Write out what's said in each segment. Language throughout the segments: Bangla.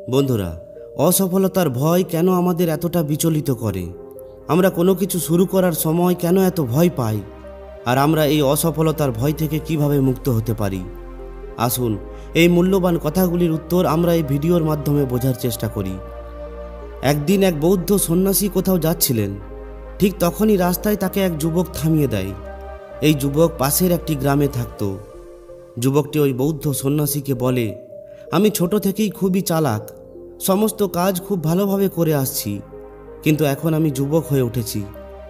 বন্ধুরা, অসফলতার ভয় কেন আমাদের এতটা বিচলিত করে? আমরা কোনো কিছু শুরু করার সময় কেন এত ভয় পাই? আর আমরা এই অসফলতার ভয় থেকে কিভাবে মুক্ত হতে পারি? আসুন এই মূল্যবান কথাগুলির উত্তর আমরা এই ভিডিওর মাধ্যমে বোঝার চেষ্টা করি। একদিন এক বৌদ্ধ সন্ন্যাসী কোথাও যাচ্ছিলেন। ঠিক তখনই রাস্তায় তাকে এক যুবক থামিয়ে দেয়। এই যুবক পাশের একটি গ্রামে থাকত। যুবকটি ওই বৌদ্ধ সন্ন্যাসীকে বলে, আমি ছোট থেকেই খুবই চালাক, সমস্ত কাজ খুব ভালোভাবে করে আসছি, কিন্তু এখন আমি যুবক হয়ে উঠেছি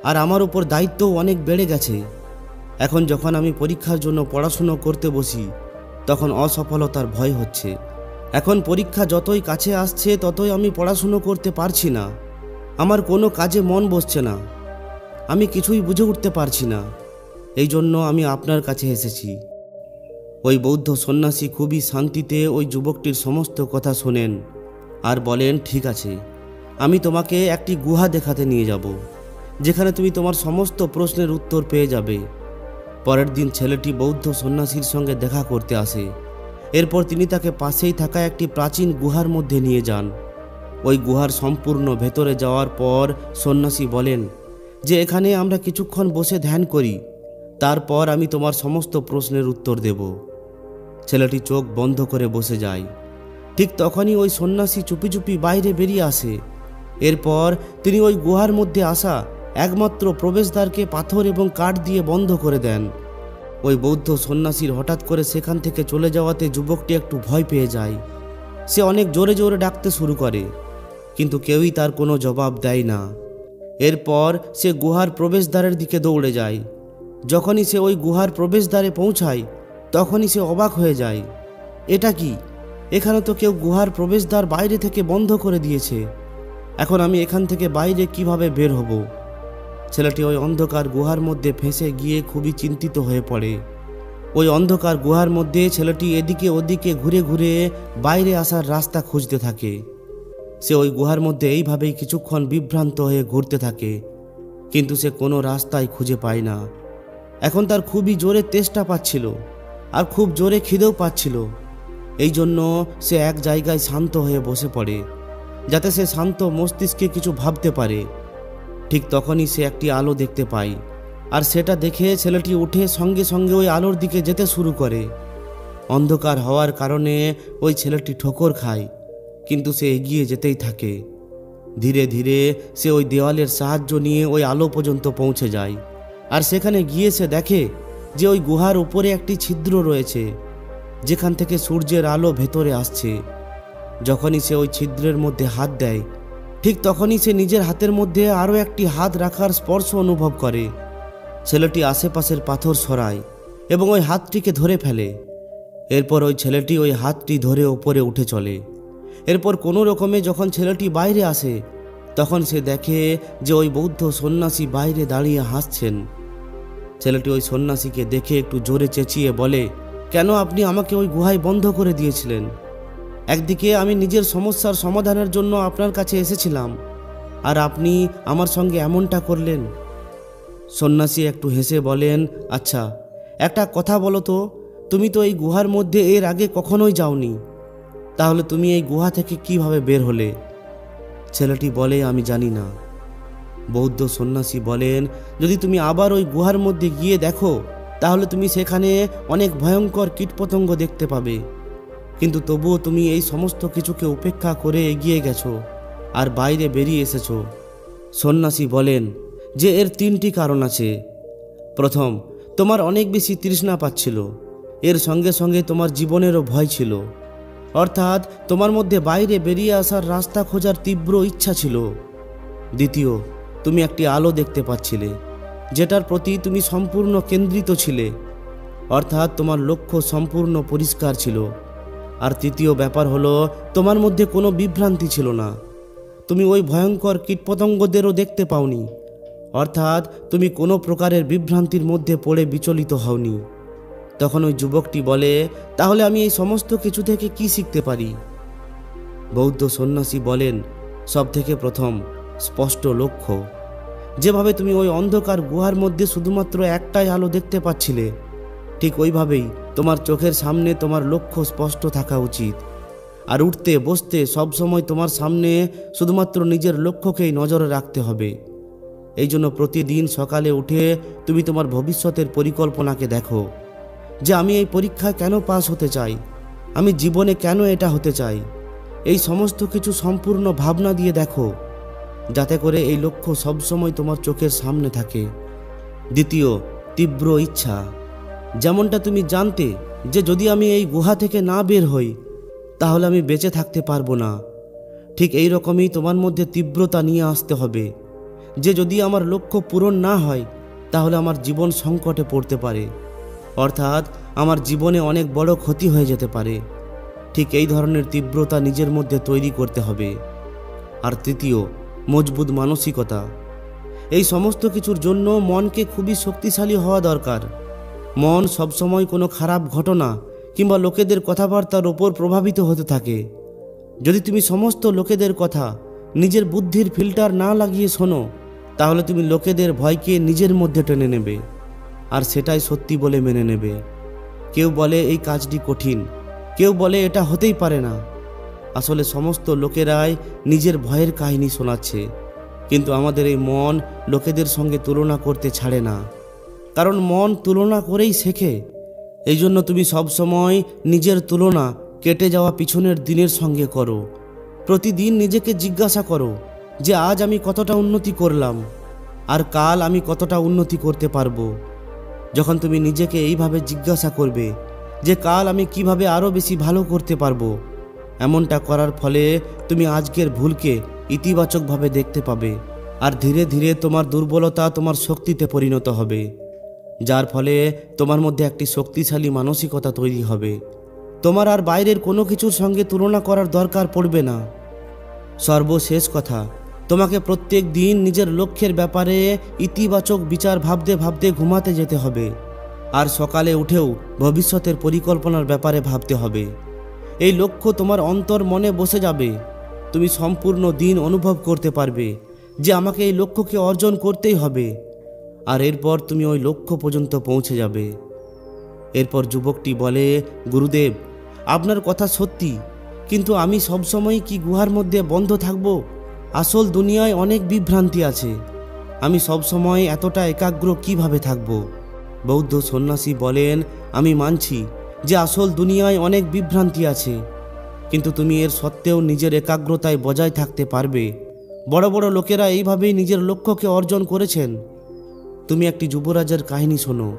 আর আমার উপর দায়িত্বও অনেক বেড়ে গেছে। এখন যখন আমি পরীক্ষার জন্য পড়াশুনো করতে বসি তখন অসফলতার ভয় হচ্ছে। এখন পরীক্ষা যতই কাছে আসছে ততই আমি পড়াশুনো করতে পারছি না। আমার কোনো কাজে মন বসছে না, আমি কিছুই বুঝে উঠতে পারছি না। এই জন্য আমি আপনার কাছে এসেছি। ওই বৌদ্ধ সন্ন্যাসী খুবই শান্তিতে ওই যুবকটির সমস্ত কথা শোনেন আর বলেন, ঠিক আছে, আমি তোমাকে একটি গুহা দেখাতে নিয়ে যাব, যেখানে তুমি তোমার সমস্ত প্রশ্নের উত্তর পেয়ে যাবে। পরের দিন ছেলেটি বৌদ্ধ সন্ন্যাসীর সঙ্গে দেখা করতে আসে। এরপর তিনি তাকে পাশেই থাকা একটি প্রাচীন গুহার মধ্যে নিয়ে যান। ওই গুহার সম্পূর্ণ ভেতরে যাওয়ার পর সন্ন্যাসী বলেন যে, এখানে আমরা কিছুক্ষণ বসে ধ্যান করি, তারপর আমি তোমার সমস্ত প্রশ্নের উত্তর দেব। ছেলেটি চোখ বন্ধ করে বসে যায়। ঠিক তখনই ওই সন্ন্যাসী চুপি চুপি বাইরে বেরিয়ে আসে। এরপর তিনি ওই গুহার মধ্যে আসা একমাত্র প্রবেশদ্বারকে পাথর এবং কাঠ দিয়ে বন্ধ করে দেন। ওই বৌদ্ধ সন্ন্যাসীর হঠাৎ করে সেখান থেকে চলে যাওয়াতে যুবকটি একটু ভয় পেয়ে যায়। সে অনেক জোরে জোরে ডাকতে শুরু করে, কিন্তু কেউই তার কোনো জবাব দেয় না। এরপর সে গুহার প্রবেশদ্বারের দিকে দৌড়ে যায়। যখনই সে ওই গুহার প্রবেশদ্বারে পৌঁছায় তখনই সে অবাক হয়ে যায়। এটা কি? এখানে তো কেউ গুহার প্রবেশদ্বার বাইরে থেকে বন্ধ করে দিয়েছে। এখন আমি এখান থেকে বাইরে কিভাবে বের হব? ছেলেটি ওই অন্ধকার গুহার মধ্যে ফেঁসে গিয়ে খুবই চিন্তিত হয়ে পড়ে। ওই অন্ধকার গুহার মধ্যে ছেলেটি এদিকে ওদিকে ঘুরে ঘুরে বাইরে আসার রাস্তা খুঁজতে থাকে। সে ওই গুহার মধ্যে এইভাবেই কিছুক্ষণ বিভ্রান্ত হয়ে ঘুরতে থাকে, কিন্তু সে কোনো রাস্তাই খুঁজে পায় না। এখন তার খুবই জোরে তেষ্টা পাচ্ছিল আর খুব জোরে খিদেও পাচ্ছিল। এই জন্য সে এক জায়গায় শান্ত হয়ে বসে পড়ে, যাতে সে শান্ত মস্তিষ্কে কিছু ভাবতে পারে। ঠিক তখনই সে একটি আলো দেখতে পায়, আর সেটা দেখে ছেলেটি উঠে সঙ্গে সঙ্গে ওই আলোর দিকে যেতে শুরু করে। অন্ধকার হওয়ার কারণে ওই ছেলেটি ঠোকর খায়, কিন্তু সে এগিয়ে যেতেই থাকে। ধীরে ধীরে সে ওই দেওয়ালের সাহায্য নিয়ে ওই আলো পর্যন্ত পৌঁছে যায়। আর সেখানে গিয়ে সে দেখে যে ওই গুহার উপরে একটি ছিদ্র রয়েছে, যেখান থেকে সূর্যের আলো ভেতরে আসছে। যখনই সে ওই ছিদ্রের মধ্যে হাত দেয়, ঠিক তখনই সে নিজের হাতের মধ্যে আরও একটি হাত রাখার স্পর্শ অনুভব করে। ছেলেটি আশেপাশের পাথর সরায় এবং ওই হাতটিকে ধরে ফেলে। এরপর ওই ছেলেটি ওই হাতটি ধরে ওপরে উঠে চলে। এরপর কোনো রকমে যখন ছেলেটি বাইরে আসে তখন সে দেখে যে ওই বৌদ্ধ সন্ন্যাসী বাইরে দাঁড়িয়ে হাসছেন। ছেলেটি ওই সন্ন্যাসীকে দেখে একটু জোরে চেঁচিয়ে বলে, কেন আপনি আমাকে ওই গুহায় বন্ধ করে দিয়েছিলেন? একদিকে আমি নিজের সমস্যার সমাধানের জন্য আপনার কাছে এসেছিলাম, আর আপনি আমার সঙ্গে এমনটা করলেন। সন্ন্যাসী একটু হেসে বলেন, আচ্ছা, একটা কথা বলো তো, তুমি তো এই গুহার মধ্যে এর আগে কখনোই যাওনি, তাহলে তুমি এই গুহা থেকে কিভাবে বের হলে? ছেলেটি বলে, আমি জানি না। বৌদ্ধ সন্ন্যাসী বলেন, যদি তুমি আবার ওই গুহার মধ্যে গিয়ে দেখো তাহলে তুমি সেখানে অনেক ভয়ঙ্কর কীটপতঙ্গ দেখতে পাবে, কিন্তু তবুও তুমি এই সমস্ত কিছুকে উপেক্ষা করে এগিয়ে গেছো আর বাইরে বেরিয়ে এসেছো। সন্ন্যাসী বলেন যে এর তিনটি কারণ আছে। প্রথম, তোমার অনেক বেশি তৃষ্ণা পাচ্ছিল, এর সঙ্গে সঙ্গে তোমার জীবনেরও ভয় ছিল, অর্থাৎ তোমার মধ্যে বাইরে বেরিয়ে আসার রাস্তা খোঁজার তীব্র ইচ্ছা ছিল। দ্বিতীয়, তুমি একটি আলো দেখতে পাচ্ছিলে, যেটার প্রতি তুমি সম্পূর্ণ কেন্দ্রিত ছিলে, অর্থাৎ তোমার লক্ষ্য সম্পূর্ণ পরিষ্কার ছিল। আর তৃতীয় ব্যাপার হলো, তোমার মধ্যে কোনো বিভ্রান্তি ছিল না, তুমি ওই ভয়ঙ্কর কীটপতঙ্গদেরও দেখতে পাওনি, অর্থাৎ তুমি কোনো প্রকারের বিভ্রান্তির মধ্যে পড়ে বিচলিত হওনি। তখন ওই যুবকটি বলে, তাহলে আমি এই সমস্ত কিছু থেকে কি শিখতে পারি? বৌদ্ধ সন্ন্যাসী বলেন, সব থেকে প্রথম, স্পষ্ট লক্ষ্য। যেভাবে তুমি ওই অন্ধকার গুহার মধ্যে শুধুমাত্র একটাই আলো দেখতে পাচ্ছিলে, ঠিক ওইভাবেই তোমার চোখের সামনে তোমার লক্ষ্য স্পষ্ট থাকা উচিত। আর উঠতে বসতে সবসময় তোমার সামনে শুধুমাত্র নিজের লক্ষ্যকেই নজরে রাখতে হবে। এই জন্য প্রতিদিন সকালে উঠে তুমি তোমার ভবিষ্যতের পরিকল্পনাকে দেখো, যে আমি এই পরীক্ষায় কেন পাস হতে চাই, আমি জীবনে কেন এটা হতে চাই। এই সমস্ত কিছু সম্পূর্ণ ভাবনা দিয়ে দেখো, যাতে করে এই লক্ষ্য সবসময় তোমার চোখের সামনে থাকে। দ্বিতীয়, তীব্র ইচ্ছা। যেমনটা তুমি জানতে যে যদি আমি এই গুহা থেকে না বের হই তাহলে আমি বেঁচে থাকতে পারবো না, ঠিক এই রকমই তোমার মধ্যে তীব্রতা নিয়ে আসতে হবে যে যদি আমার লক্ষ্য পূরণ না হয় তাহলে আমার জীবন সংকটে পড়তে পারে, অর্থাৎ আমার জীবনে অনেক বড় ক্ষতি হয়ে যেতে পারে। ঠিক এই ধরনের তীব্রতা নিজের মধ্যে তৈরি করতে হবে। আর তৃতীয়, মজবুত মানসিকতা। এই সমস্ত কিছুর জন্য মনকে খুবই শক্তিশালী হওয়া দরকার। মন সবসময় কোনো খারাপ ঘটনা কিংবা লোকেদের কথাবার্তার ওপর প্রভাবিত হতে থাকে। যদি তুমি সমস্ত লোকেদের কথা নিজের বুদ্ধির ফিল্টার না লাগিয়ে শোনো তাহলে তুমি লোকেদের ভয়কে নিজের মধ্যে টেনে নেবে, আর সেটাই সত্যি বলে মেনে নেবে। কেউ বলে এই কাজটি কঠিন, কেউ বলে এটা হতেই পারে না। আসলে সমস্ত লোকেরাই নিজের ভয়ের কাহিনী শোনাচ্ছে, কিন্তু আমাদের এই মন লোকেদের সঙ্গে তুলনা করতে ছাড়ে না, কারণ মন তুলনা করেই শেখে। এই জন্য তুমি সবসময় নিজের তুলনা কেটে যাওয়া পিছনের দিনের সঙ্গে করো। প্রতিদিন নিজেকে জিজ্ঞাসা করো যে আজ আমি কতটা উন্নতি করলাম, আর কাল আমি কতটা উন্নতি করতে পারবো। যখন তুমি নিজেকে এইভাবে জিজ্ঞাসা করবে যে কাল আমি কিভাবে আরও বেশি ভালো করতে পারবো, এমনটা করার ফলে তুমি আজকের ভুলকে ইতিবাচকভাবে দেখতে পাবে, আর ধীরে ধীরে তোমার দুর্বলতা তোমার শক্তিতে পরিণত হবে, যার ফলে তোমার মধ্যে একটি শক্তিশালী মানসিকতা তৈরি হবে। তোমার আর বাইরের কোনো কিছুর সঙ্গে তুলনা করার দরকার পড়বে না। সর্বশেষ কথা, তোমাকে প্রত্যেক দিন নিজের লক্ষ্যের ব্যাপারে ইতিবাচক বিচার ভাবতে ভাবতে ঘুমাতে যেতে হবে, আর সকালে উঠেও ভবিষ্যতের পরিকল্পনার ব্যাপারে ভাবতে হবে। এই লক্ষ্য তোমার অন্তর মনে বসে যাবে। তুমি সম্পূর্ণ দিন অনুভব করতে পারবে যে আমাকে এই লক্ষ্যকে অর্জন করতেই হবে, আর এরপর তুমি ওই লক্ষ্য পর্যন্ত পৌঁছে যাবে। এরপর যুবকটি বলে, গুরুদেব, আপনার কথা সত্যি, কিন্তু আমি সবসময় কি গুহার মধ্যে বন্ধ থাকব? আসল দুনিয়ায় অনেক বিভ্রান্তি আছে, আমি সবসময় এতটা একাগ্র কিভাবে থাকব? বৌদ্ধ সন্ন্যাসী বলেন, আমি মানছি যে আসল দুনিয়ায় অনেক বিভ্রান্তি আছে, কিন্তু তুমি এর সত্ত্বেও নিজের একাগ্রতায় বজায় থাকতে পারবে। বড় বড় লোকেরা এইভাবেই নিজের লক্ষ্যকে অর্জন করেছেন। তুমি একটি যুবরাজের কাহিনী শোনো।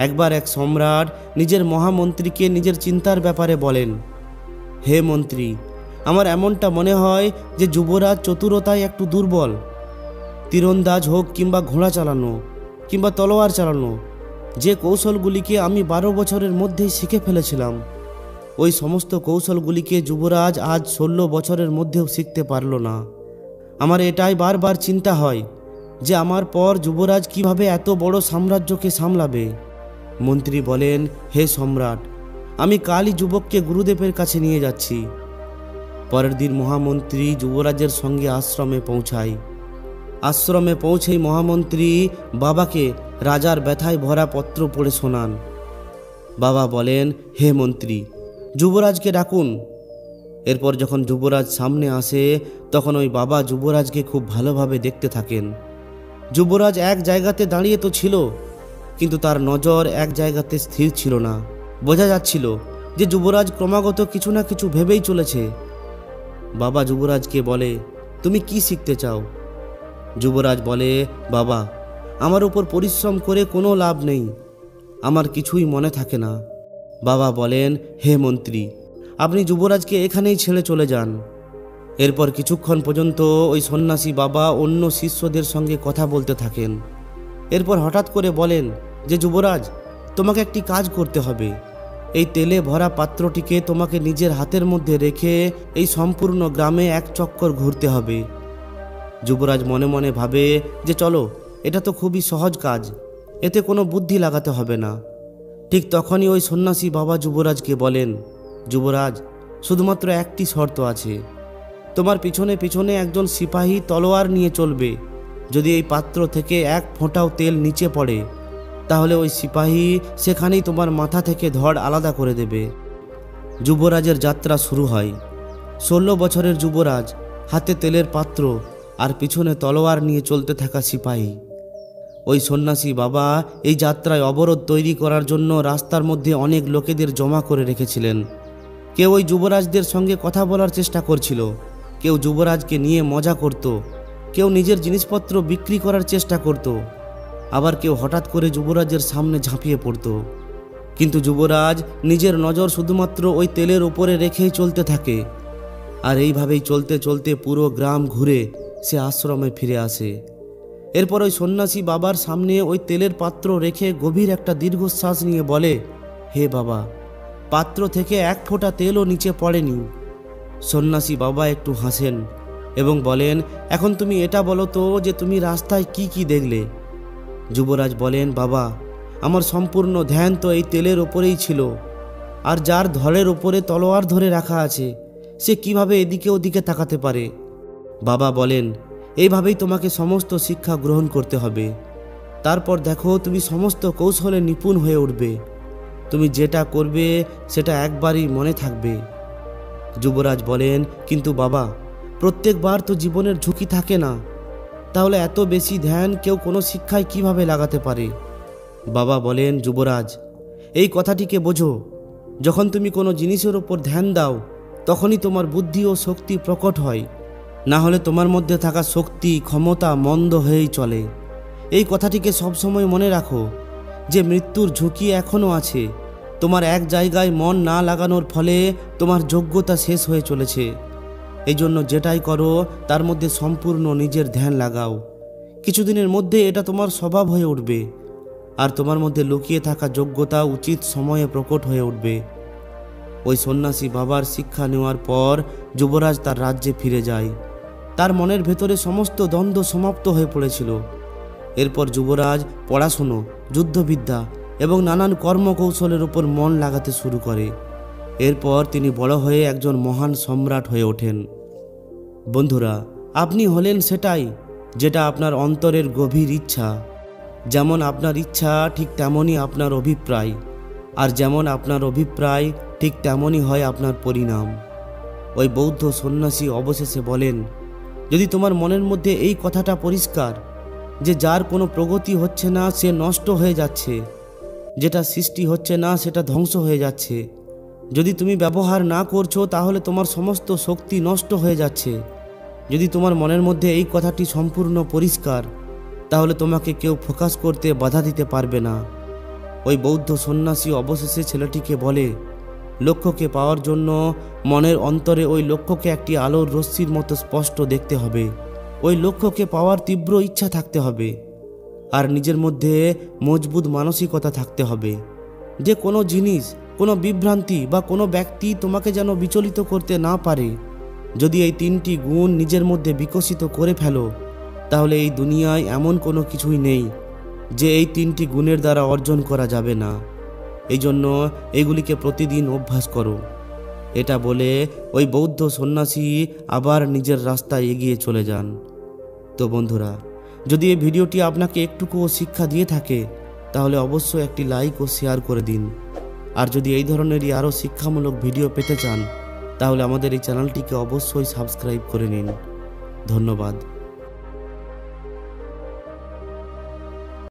একবার এক সম্রাট নিজের মহামন্ত্রীকে নিজের চিন্তার ব্যাপারে বলেন, হে মন্ত্রী, আমার এমনটা মনে হয় যে যুবরাজ চতুরতায় একটু দুর্বল। তীরন্দাজ হোক কিংবা ঘোড়া চালানো কিংবা তলোয়ার চালানো, যে কৌশলগুলিকে আমি 12 বছরের মধ্যেই শিখে ফেলেছিলাম, ওই সমস্ত কৌশলগুলিকে যুবরাজ আজ 16 বছরের মধ্যেও শিখতে পারল না। আমার এটাই বারবার চিন্তা হয় যে আমার পর যুবরাজ কিভাবে এত বড় সাম্রাজ্যকে সামলাবে। মন্ত্রী বলেন, হে সম্রাট, আমি কালই যুবককে গুরুদেবের কাছে নিয়ে যাচ্ছি। পরের দিন মহামন্ত্রী যুবরাজের সঙ্গে আশ্রমে পৌঁছায়। আশ্রমে পৌঁছেই মহামন্ত্রী বাবাকে রাজার ব্যথায় ভরা পত্র পড়ে শোনান। বাবা বলেন, হে মন্ত্রী, যুবরাজকে ডাকুন। এরপর যখন যুবরাজ সামনে আসে তখন ওই বাবা যুবরাজকে খুব ভালোভাবে দেখতে থাকেন। যুবরাজ এক জায়গাতে দাঁড়িয়ে তো ছিল, কিন্তু তার নজর এক জায়গাতে স্থির ছিল না। বোঝা যাচ্ছিল যে যুবরাজ ক্রমাগত কিছু না কিছু ভেবেই চলেছে। বাবা যুবরাজকে বলে, তুমি কি শিখতে চাও? যুবরাজ বলে, বাবা, আমার উপর পরিশ্রম করে কোনো লাভ নেই, আমার কিছুই মনে থাকে না। বাবা বলেন, হে মন্ত্রী, আপনি যুবরাজকে এখানেই ছেড়ে চলে যান। এরপর কিছুক্ষণ পর্যন্ত ওই সন্ন্যাসী বাবা অন্য শিষ্যদের সঙ্গে কথা বলতে থাকেন। এরপর হঠাৎ করে বলেন যে যুবরাজ, তোমাকে একটি কাজ করতে হবে। এই তেলে ভরা পাত্রটিকে তোমাকে নিজের হাতের মধ্যে রেখে এই সম্পূর্ণ গ্রামে এক চক্কর ঘুরতে হবে। যুবরাজ মনে মনে ভাবে যে চলো, এটা তো খুবই সহজ কাজ, এতে কোনো বুদ্ধি লাগাতে হবে না। ঠিক তখনই ওই সন্ন্যাসী বাবা যুবরাজকে বলেন, যুবরাজ, শুধুমাত্র একটি শর্ত আছে। তোমার পিছনে পিছনে একজন সিপাহী তলোয়ার নিয়ে চলবে। যদি এই পাত্র থেকে এক ফোঁটাও তেল নিচে পড়ে তাহলে ওই সিপাহী সেখানেই তোমার মাথা থেকে ধড় আলাদা করে দেবে। যুবরাজের যাত্রা শুরু হয়। 16 বছরের যুবরাজ, হাতে তেলের পাত্র আর পিছনে তলোয়ার নিয়ে চলতে থাকা সিপাহী। ওই সন্ন্যাসী বাবা এই যাত্রায় অবরোধ তৈরি করার জন্য রাস্তার মধ্যে অনেক লোকেদের জমা করে রেখেছিলেন। কেউ ওই যুবরাজদের সঙ্গে কথা বলার চেষ্টা করছিল, কেউ যুবরাজকে নিয়ে মজা করত, কেউ নিজের জিনিসপত্র বিক্রি করার চেষ্টা করত, আবার কেউ হঠাৎ করে যুবরাজের সামনে ঝাঁপিয়ে পড়ত। কিন্তু যুবরাজ নিজের নজর শুধুমাত্র ওই তেলের ওপরে রেখেই চলতে থাকে। আর এইভাবেই চলতে চলতে পুরো গ্রাম ঘুরে সে আশ্রমে ফিরে আসে। এরপর ওই সন্ন্যাসী বাবার সামনে ওই তেলের পাত্র রেখে গভীর একটা দীর্ঘশ্বাস নিয়ে বলে, হে বাবা, পাত্র থেকে এক ফোঁটা তেলও নিচে পড়েনি। সন্ন্যাসী বাবা একটু হাসেন এবং বলেন, এখন তুমি এটা বলো তো যে তুমি রাস্তায় কি কি দেখলে? যুবরাজ বলেন, বাবা, আমার সম্পূর্ণ ধ্যান তো এই তেলের ওপরেই ছিল। আর যার ধরের ওপরে তলোয়ার ধরে রাখা আছে সে কিভাবে এদিকে ওদিকে তাকাতে পারে? বাবা বলেন, এইভাবেই তোমাকে সমস্ত শিক্ষা গ্রহণ করতে হবে। তারপর দেখো তুমি সমস্ত কৌশলে নিপুণ হয়ে উঠবে। তুমি যেটা করবে সেটা একবারই মনে থাকবে। যুবরাজ বলেন, কিন্তু বাবা, প্রত্যেকবার তো জীবনের ঝুঁকি থাকে না, তাহলে এত বেশি ধ্যান কেউ কোনো শিক্ষায় কিভাবে লাগাতে পারে? বাবা বলেন, যুবরাজ, এই কথাটিকে বোঝো, যখন তুমি কোনো জিনিসের ওপর ধ্যান দাও তখনই তোমার বুদ্ধি ও শক্তি প্রকট হয়, না হলে তোমার মধ্যে থাকা শক্তি ক্ষমতা মন্দ হয়েই চলে। এই কথাটিকে সবসময় মনে রাখো যে মৃত্যুর ঝুঁকি এখনও আছে। তোমার এক জায়গায় মন না লাগানোর ফলে তোমার যোগ্যতা শেষ হয়ে চলেছে। এই জন্য যেটাই করো তার মধ্যে সম্পূর্ণ নিজের ধ্যান লাগাও। কিছুদিনের মধ্যে এটা তোমার স্বভাব হয়ে উঠবে আর তোমার মধ্যে লুকিয়ে থাকা যোগ্যতা উচিত সময়ে প্রকট হয়ে উঠবে। ওই সন্ন্যাসী বাবার শিক্ষা নেওয়ার পর যুবরাজ তার রাজ্যে ফিরে যায়। তার মনের ভেতরে সমস্ত দ্বন্দ্ব সমাপ্ত হয়ে পড়েছিল। এরপর যুবরাজ পড়াশুনো, যুদ্ধবিদ্যা এবং নানান কর্মকৌশলের উপর মন লাগাতে শুরু করে। এরপর তিনি বড় হয়ে একজন মহান সম্রাট হয়ে ওঠেন। বন্ধুরা, আপনি হলেন সেটাই যেটা আপনার অন্তরের গভীর ইচ্ছা। যেমন আপনার ইচ্ছা ঠিক তেমনই আপনার অভিপ্রায়, আর যেমন আপনার অভিপ্রায় ঠিক তেমনই হয় আপনার পরিণাম। ওই বৌদ্ধ সন্ন্যাসী অবশেষে বলেন, যদি তোমার মনের মধ্যে এই কথাটা পরিষ্কার যে যার কোনো প্রগতি হচ্ছে না সে নষ্ট হয়ে যাচ্ছে, যেটা সৃষ্টি হচ্ছে না সেটা ধ্বংস হয়ে যাচ্ছে, যদি তুমি ব্যবহার না করছো তাহলে তোমার সমস্ত শক্তি নষ্ট হয়ে যাচ্ছে, যদি তোমার মনের মধ্যে এই কথাটি সম্পূর্ণ পরিষ্কার, তাহলে তোমাকে কেউ ফোকাস করতে বাধা দিতে পারবে না। ওই বৌদ্ধ সন্ন্যাসী অবশেষে ছেলেটিকে বলে, লক্ষ্যকে পাওয়ার জন্য মনের অন্তরে ওই লক্ষ্যকে একটি আলোর রশ্মির মতো স্পষ্ট দেখতে হবে। ওই লক্ষ্যকে পাওয়ার তীব্র ইচ্ছা থাকতে হবে আর নিজের মধ্যে মজবুত মানসিকতা থাকতে হবে যে কোনো জিনিস, কোনো বিভ্রান্তি বা কোনো ব্যক্তি তোমাকে যেন বিচলিত করতে না পারে। যদি এই 3টি গুণ নিজের মধ্যে বিকশিত করে ফেলো তাহলে এই দুনিয়ায় এমন কোনো কিছুই নেই যে এই 3টি গুণের দ্বারা অর্জন করা যাবে না। এই জন্য এগুলিকে প্রতিদিন অভ্যাস করো। এটা বলে ওই বৌদ্ধ সন্ন্যাসী আবার নিজের রাস্তায় এগিয়ে চলে যান। তো বন্ধুরা, যদি এই ভিডিওটি আপনাকে একটুকুও শিক্ষা দিয়ে থাকে তাহলে অবশ্যই একটি লাইক ও শেয়ার করে দিন। আর যদি এই ধরনেরই আরও শিক্ষামূলক ভিডিও পেতে চান তাহলে আমাদের এই চ্যানেলটিকে অবশ্যই সাবস্ক্রাইব করে নিন। ধন্যবাদ।